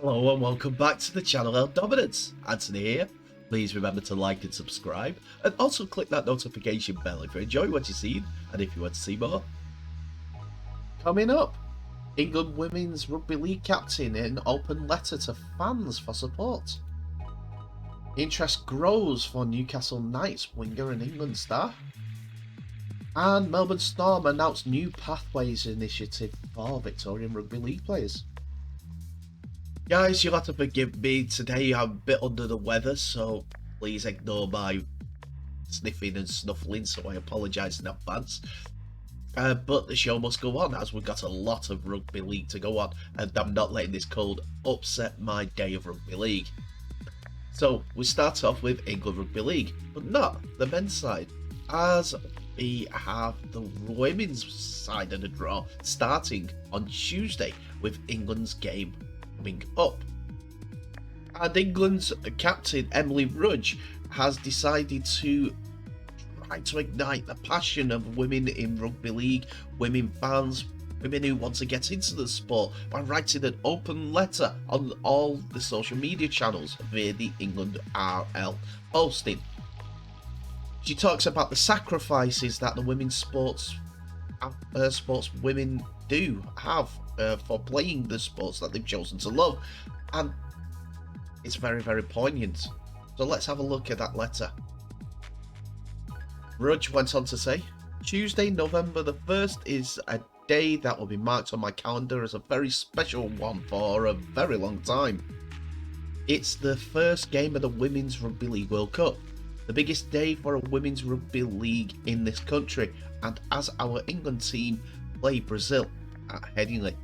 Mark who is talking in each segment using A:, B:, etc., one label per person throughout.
A: Hello and welcome back to the channel El Dominance. Anthony here. Please remember to like and subscribe, and also click that notification bell if you enjoy what you see and if you want to see more. Coming up, England Women's Rugby League captain in an open letter to fans for support. Interest grows for Newcastle Knights winger and England star. And Melbourne Storm announced new pathways initiative for Victorian Rugby League players. Guys, you'll have to forgive me today. I'm a bit under the weather, so please ignore my sniffing and snuffling, so I apologise in advance. But the show must go on, as we've got a lot of rugby league to go on, and I'm not letting this cold upset my day of rugby league. So we start off with England Rugby League, but not the men's side, as we have the women's side of the draw starting on Tuesday with England's game coming up. And England's captain Emily Rudge has decided to try to ignite the passion of women in rugby league, women fans, women who want to get into the sport by writing an open letter on all the social media channels via the England RL posting. She talks about the sacrifices that the women's sports women do have for playing the sports that they've chosen to love, and it's very, very poignant. So let's have a look at that letter. Rudge went on to say, Tuesday, November the 1st is a day that will be marked on my calendar as a very special one for a very long time. It's the first game of the Women's Rugby League World Cup, the biggest day for a women's rugby league in this country, and as our England team play Brazil at Headingley.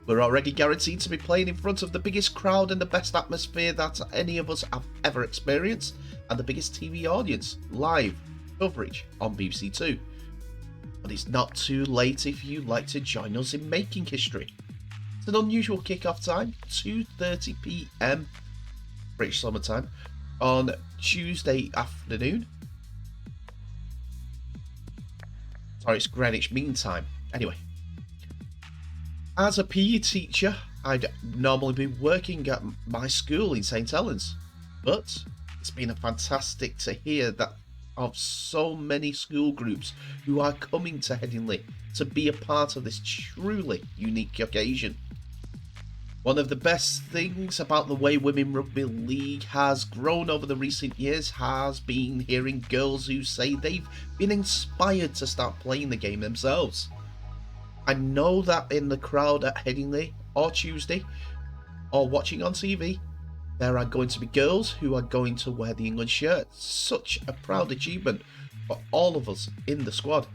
A: We're already guaranteed to be playing in front of the biggest crowd and the best atmosphere that any of us have ever experienced, and the biggest TV audience, live coverage on BBC Two. But it's not too late if you'd like to join us in making history. It's an unusual kick-off time, 2:30 PM British Summer Time, on Tuesday afternoon. Sorry, it's Greenwich Mean Time. Anyway, as a PE teacher, I'd normally be working at my school in St Helens, but it's been fantastic to hear that of so many school groups who are coming to Headingley to be a part of this truly unique occasion. One of the best things about the way Women Rugby League has grown over the recent years has been hearing girls who say they've been inspired to start playing the game themselves. I know that in the crowd at Headingley or Tuesday, or watching on TV, there are going to be girls who are going to wear the England shirt. Such a proud achievement for all of us in the squad.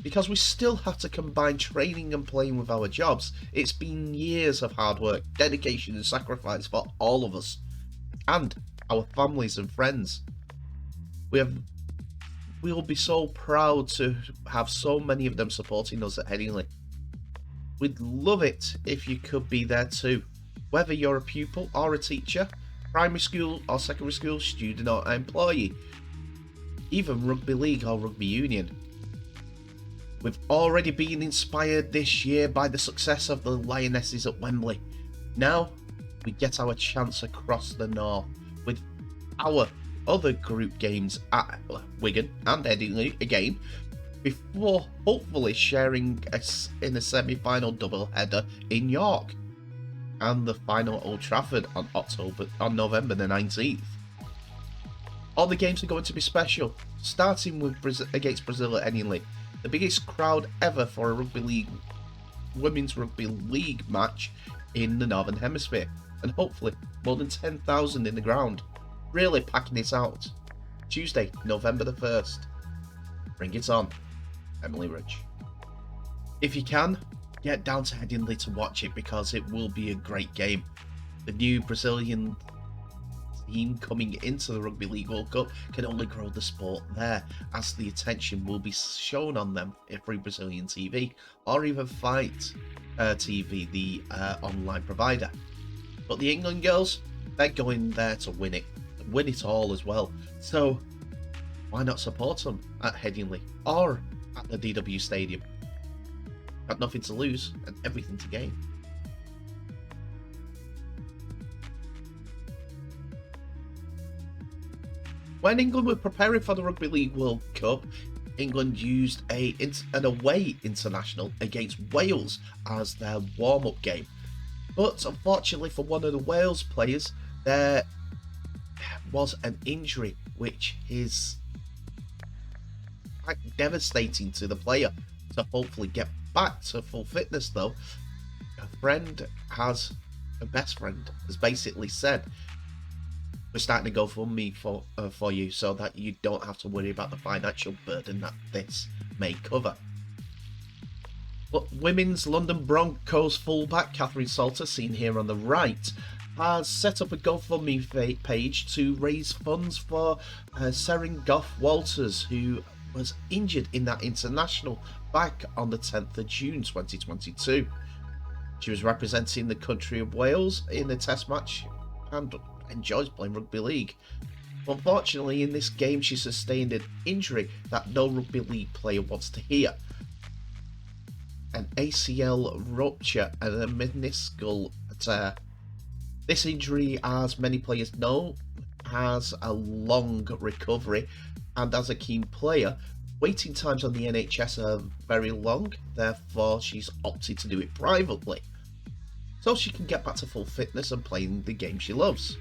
A: Because we still have to combine training and playing with our jobs. It's been years of hard work, dedication and sacrifice for all of us and our families and friends. We'll be so proud to have so many of them supporting us at Headingley. We'd love it if you could be there too, whether you're a pupil or a teacher, primary school or secondary school student or employee, even rugby league or rugby union. We've already been inspired this year by the success of the Lionesses at Wembley. Now we get our chance across the north with our other group games at Wigan and Headingley again, before hopefully sharing in a semi-final double header in York and the final at Old Trafford on November the 19th. All the games are going to be special, starting with against Brazil at Headingley, the biggest crowd ever for a women's rugby league match in the Northern Hemisphere, and hopefully more than 10,000 in the ground, really packing it out. Tuesday, November the 1st. Bring it on, Emily Rudge. If you can, get down to Headingley to watch it, because it will be a great game. The new Brazilian team coming into the Rugby League World Cup can only grow the sport there, as the attention will be shown on them through Brazilian TV or even Fight TV, the online provider. But the England girls, they're going there to win it all as well. So why not support them at Headingley or at the DW Stadium? Got nothing to lose and everything to gain. When England were preparing for the Rugby League World Cup, England used an away international against Wales as their warm-up game. But unfortunately for one of the Wales players, there was an injury which is quite devastating to the player. To hopefully get back to full fitness though, a best friend has basically said, we're starting to go for me for you so that you don't have to worry about the financial burden that this may cover. But women's London Broncos fullback Catherine Salter, seen here on the right, has set up a GoFundMe page to raise funds for Seren Goff Walters, who was injured in that international back on the 10th of June 2022. She was representing the country of Wales in the test match and enjoys playing rugby league. Unfortunately, in this game she sustained an injury that no rugby league player wants to hear. An ACL rupture and a meniscal tear. This injury, as many players know, has a long recovery, and as a keen player, waiting times on the NHS are very long, therefore she's opted to do it privately, so she can get back to full fitness and playing the game she loves.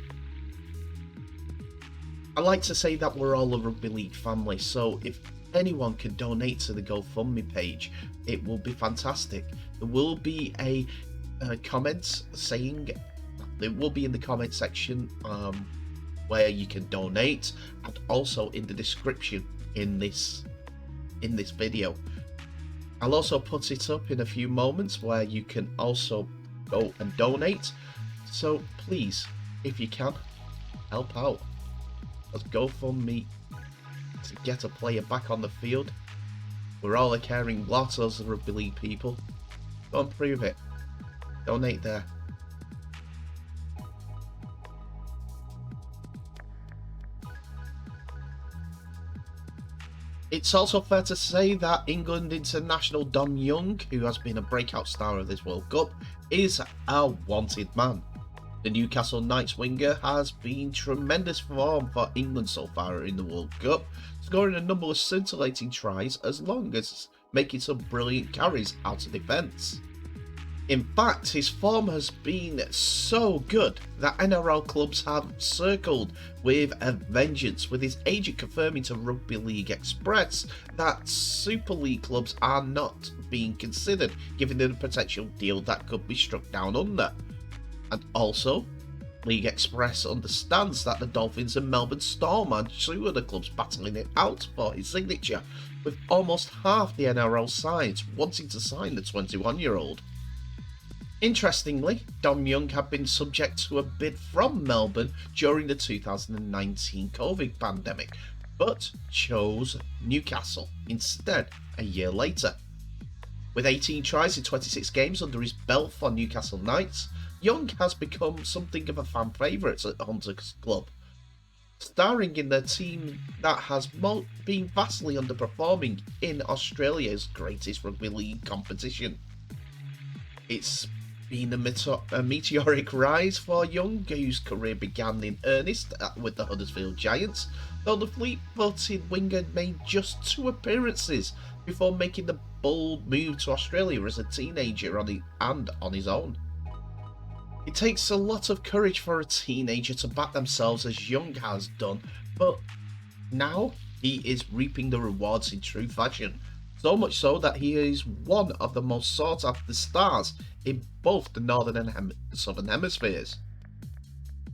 A: I like to say that we're all a rugby league family, so if anyone can donate to the GoFundMe page, it will be fantastic. There will be a comment saying, there will be in the comment section where you can donate, and also in the description in this video. I'll also put it up in a few moments where you can also go and donate, so please, if you can, help out. Let's GoFundMe to get a player back on the field. We're all a caring lot as rugby league people. Go and prove it. Donate there. It's also fair to say that England international Dom Young, who has been a breakout star of this World Cup, is a wanted man. The Newcastle Knights winger has been tremendous form for England so far in the World Cup, scoring a number of scintillating tries as long as making some brilliant carries out of defence. In fact, his form has been so good that NRL clubs have circled with a vengeance, with his agent confirming to Rugby League Express that Super League clubs are not being considered, given the potential deal that could be struck down under. And also, League Express understands that the Dolphins and Melbourne Storm are two of the clubs battling it out for his signature, with almost half the NRL sides wanting to sign the 21-year-old. Interestingly, Dom Young had been subject to a bid from Melbourne during the 2019 COVID pandemic, but chose Newcastle instead a year later. With 18 tries in 26 games under his belt for Newcastle Knights, Young has become something of a fan favourite at Hunter's club, starring in the team that has been vastly underperforming in Australia's greatest rugby league competition. It's been a meteoric rise for Young, whose career began in earnest with the Huddersfield Giants, though the fleet-footed winger made just 2 appearances before making the bold move to Australia as a teenager on his own. It takes a lot of courage for a teenager to back themselves as Young has done, but now he is reaping the rewards in true fashion. So much so that he is one of the most sought after stars in both the northern and southern hemispheres.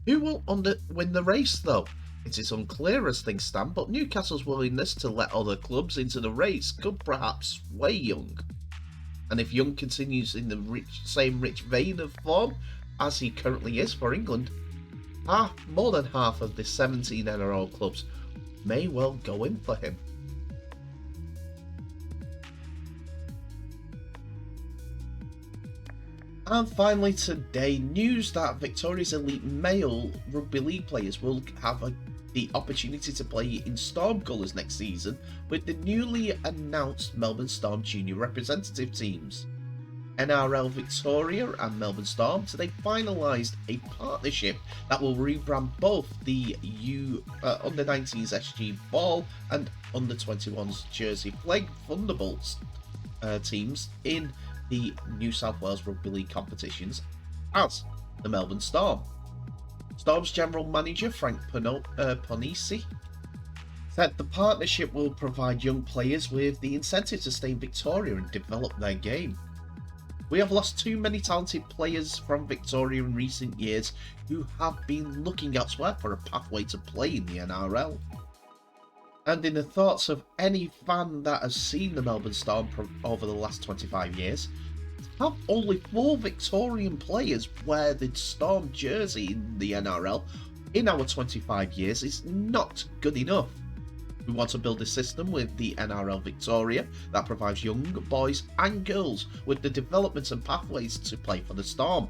A: Who will win the race though? It is unclear as things stand, but Newcastle's willingness to let other clubs into the race could perhaps sway Young. And if Young continues in the same rich vein of form as he currently is for England, more than half of the 17 NRL clubs may well go in for him. And finally today, news that Victoria's elite male rugby league players will have the opportunity to play in Storm colours next season with the newly announced Melbourne Storm junior representative teams. NRL Victoria and Melbourne Storm, so they finalised a partnership that will rebrand both the Under-19s SG Ball and Under-21s Jersey Flag Thunderbolts teams in the New South Wales Rugby League competitions as the Melbourne Storm. Storm's general manager Frank Ponisi said the partnership will provide young players with the incentive to stay in Victoria and develop their game. We have lost too many talented players from Victoria in recent years who have been looking elsewhere for a pathway to play in the NRL. And in the thoughts of any fan that has seen the Melbourne Storm over the last 25 years, to have only 4 Victorian players wear the Storm jersey in the NRL in our 25 years is not good enough. We want to build a system with the NRL Victoria that provides young boys and girls with the development and pathways to play for the Storm,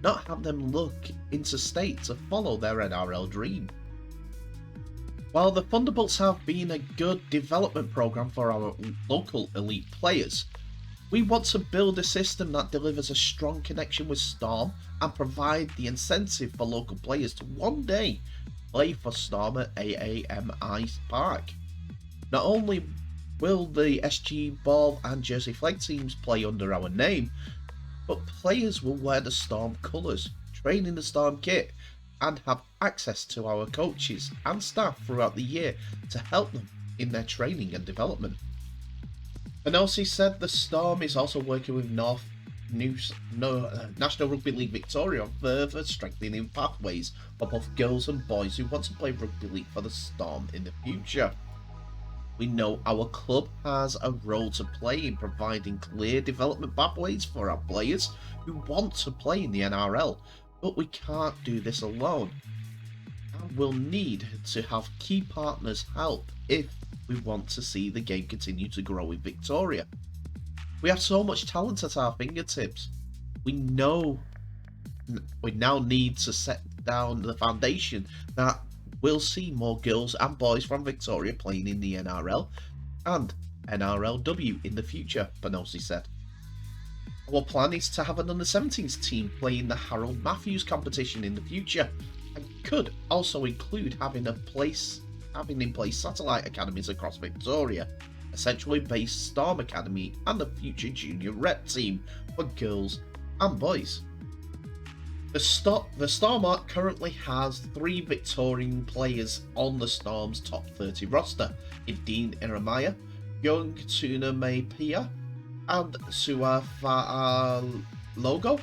A: not have them look interstate to follow their NRL dream. While the Thunderbolts have been a good development program for our local elite players, we want to build a system that delivers a strong connection with Storm and provide the incentive for local players to one day play for Storm at AAMI Park. Not only will the SG Ball and Jersey Flag teams play under our name, but players will wear the Storm colours, train in the Storm kit, and have access to our coaches and staff throughout the year to help them in their training and development. Penosi said the Storm is also working with National Rugby League Victoria on further strengthening pathways for both girls and boys who want to play rugby league for the Storm in the future. We know our club has a role to play in providing clear development pathways for our players who want to play in the NRL, but we can't do this alone, and we'll need to have key partners help if we want to see the game continue to grow in Victoria. We have so much talent at our fingertips. We now need to set down the foundation that will see more girls and boys from Victoria playing in the NRL and NRLW in the future, Penosi said. Our plan is to have an under-17s team play in the Harold Matthews competition in the future, and could also include having in place satellite academies across Victoria, a centrally based Storm Academy and the future junior rep team for girls and boys. The Storm currently has 3 Victorian players on the Storm's top 30 roster in Dean Iramaya, Young Tuna May Pia, and Suafa Logo,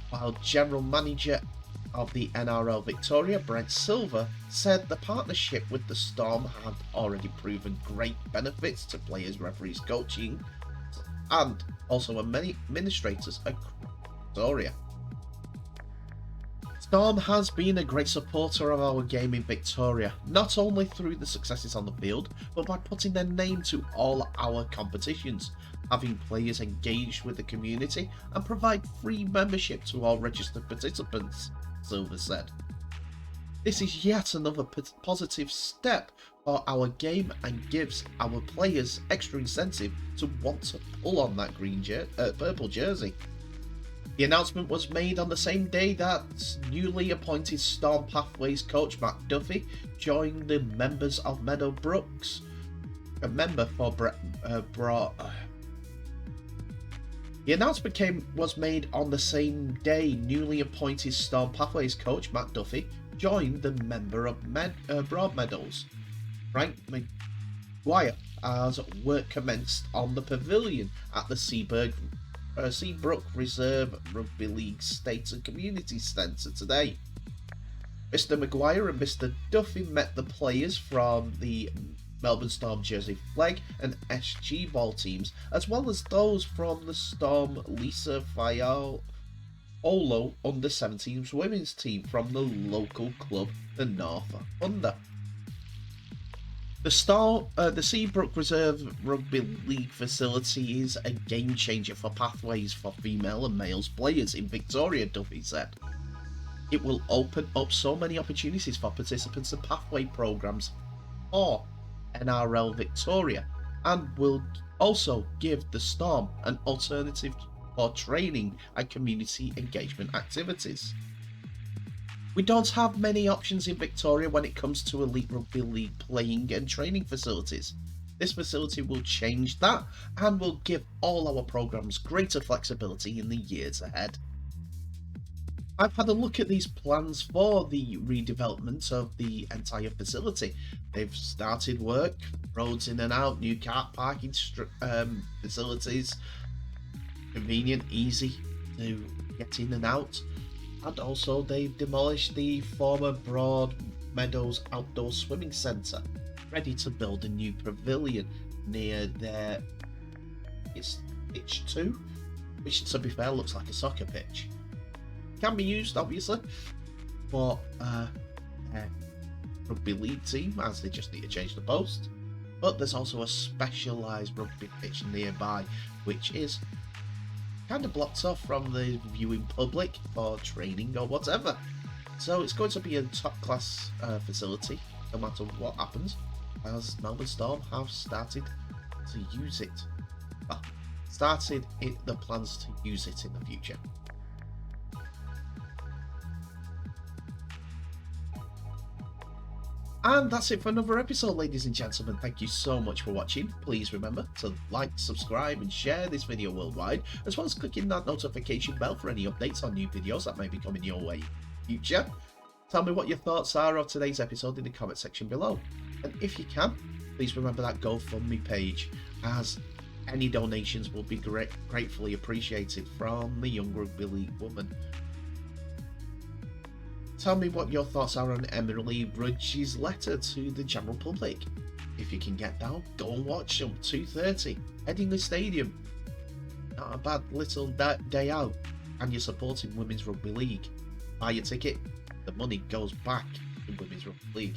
A: while General Manager of the NRL Victoria, Brent Silver, said the partnership with the Storm had already proven great benefits to players, referees, coaching, and also many administrators across Victoria. Storm has been a great supporter of our game in Victoria, not only through the successes on the field, but by putting their name to all our competitions, having players engaged with the community and provide free membership to all registered participants, Silver said. This is yet another positive step for our game and gives our players extra incentive to want to pull on that purple jersey. The announcement was made on the same day that newly appointed Storm Pathways coach Matt Duffy joined the members of Meadowbrooks. A member for The announcement was made on the same day newly appointed Storm Pathways coach Matt Duffy joined the member of BroadMeadows, Frank McGuire, as work commenced on the pavilion at the Seabrook Reserve Rugby League State and Community Centre today. Mr. Maguire and Mr. Duffy met the players from the Melbourne Storm Jersey Flag and SG Ball teams, as well as those from the Storm Lisa Fayolo Under-17s women's team from the local club, the North Thunder. The Seabrook Reserve Rugby League facility is a game changer for pathways for female and male players in Victoria, Duffy said. It will open up so many opportunities for participants and pathway programs for NRL Victoria and will Also, give the Storm an alternative for training and community engagement activities. We don't have many options in Victoria when it comes to elite rugby league playing and training facilities. This facility will change that and will give all our programs greater flexibility in the years ahead. I've had a look at these plans for the redevelopment of the entire facility. They've started work, roads in and out, new car parking facilities, convenient, easy to get in and out. And also they've demolished the former BroadMeadow outdoor swimming centre, ready to build a new pavilion near their pitch 2, which to be fair looks like a soccer pitch. Can be used obviously for a rugby league team, as they just need to change the post, but there's also a specialised rugby pitch nearby which is kind of blocked off from the viewing public for training or whatever. So it's going to be a top class facility no matter what happens, as Melbourne Storm have started to use it. Well, the plans to use it in the future. And that's it for another episode, ladies and gentlemen. Thank you so much for watching. Please remember to like, subscribe and share this video worldwide, as well as clicking that notification bell for any updates on new videos that may be coming your way in the future. Tell me what your thoughts are of today's episode in the comment section below. And if you can, please remember that GoFundMe page, as any donations will be gratefully appreciated from the young rugby league woman. Tell me what your thoughts are on Emily Rudge's letter to the general public. If you can get down, go and watch them. 2:30, Headingley Stadium. Not a bad little day out, and you're supporting Women's Rugby League. Buy your ticket, the money goes back to Women's Rugby League.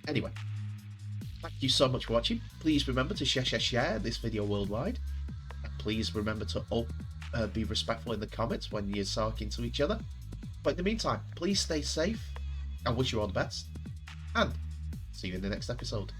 A: Anyway, thank you so much for watching. Please remember to share this video worldwide. And please remember to be respectful in the comments when you're talking to each other. But in the meantime, please stay safe. I wish you all the best, and see you in the next episode.